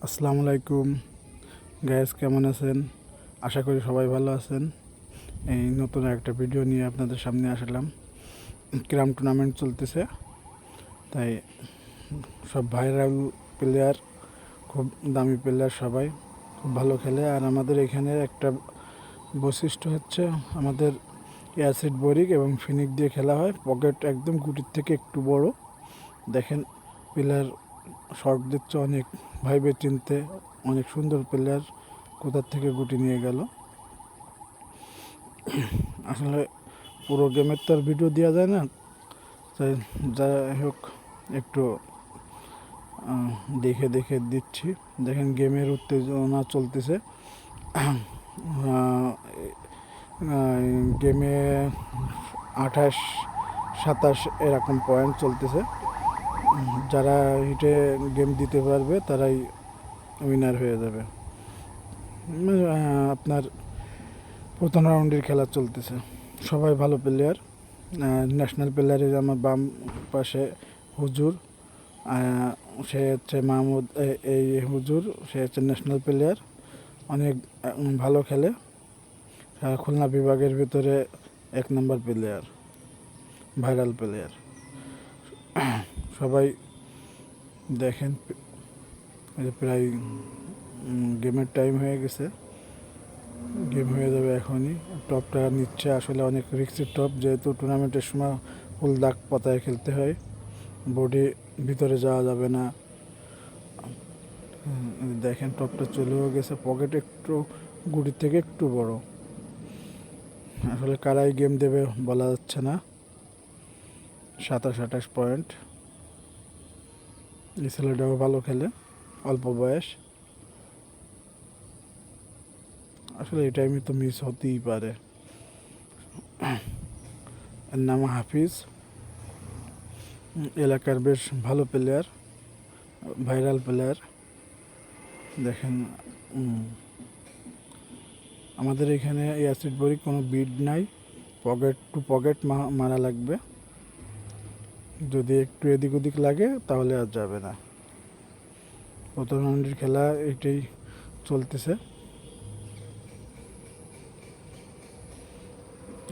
আসসালামু আলাইকুম গাইস, কেমন আছেন? আশা করি সবাই ভালো আছেন। এই নতুন একটা ভিডিও নিয়ে আপনাদের সামনে আসলাম। ক্যারাম টুর্নামেন্ট চলতেছে, তাই সব ভাইরাল প্লেয়ার, খুব দামি প্লেয়ার, সবাই খুব ভালো খেলে। আর আমাদের এখানে একটা বৈশিষ্ট্য হচ্ছে, আমাদের অ্যাসিড বোরিক এবং ফিনিক দিয়ে খেলা হয়। পকেট একদম গুটির থেকে একটু বড়। দেখেন প্লেয়ার শট দিচ্ছে অনেক ভাইবে চিনতে, অনেক সুন্দর প্লেয়ার। কোথার থেকে গুটি নিয়ে গেল। আসলে পুরো গেমের তো আর ভিডিও দেওয়া যায় না, তাই যাই হোক একটু দেখে দেখে দিচ্ছি। দেখেন গেমের উত্তেজনা চলতেছে। গেমে 28-27 এরকম পয়েন্ট চলতেছে। যারা হিটে গেম দিতে পারবে তারাই উইনার হয়ে যাবে। আপনার প্রথম রাউন্ডের খেলা চলতেছে, সবাই ভালো প্লেয়ার। ন্যাশনাল প্লেয়ারের আমার বাম পাশে হুজুর, সে হচ্ছে মাহমুদ। এই হুজুর, সে হচ্ছে ন্যাশনাল প্লেয়ার, অনেক ভালো খেলে। খুলনা বিভাগের ভিতরে 1 নম্বর প্লেয়ার, ভাইরাল প্লেয়ার। সবাই দেখেন, প্রায় গেমের টাইম হয়ে গেছে, গেম হয়ে যাবে এখনই। টপটা নিচ্ছে, আসলে অনেক রিস্কের টপ, যেহেতু টুর্নামেন্টের সময় ফুল দাগ পাতায় খেলতে হয়, বডি ভিতরে যাওয়া যাবে না। দেখেন টপটা চলেও গেছে, পকেট একটু গুটির থেকে একটু বড়। আসলে কারাই গেম দেবে বলা যাচ্ছে না। 27-28 পয়েন্ট। এই ছেলেটাও ভালো খেলে, অল্প বয়স। আসলে এই টাইমে তো মিস হতেই পারে। এর নাম হাফিজ, এলাকার বেশ ভালো প্লেয়ার, ভাইরাল প্লেয়ার। দেখেন আমাদের এখানে অ্যাসিড বড়ি কোনো বিড নাই, পকেট টু পকেট মারা লাগবে। যদি একটু এদিক ওদিক লাগে তাহলে আর যাবে না। প্রথম রাউন্ডের খেলা এটাই চলতেছে।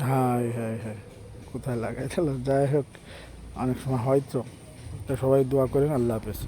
হাই হাই হাই, কোথায় লাগাই দিল? যাই হোক, অনেক সময় হয়তো। সবাই দোয়া করেন। আল্লাহ হাফেজ।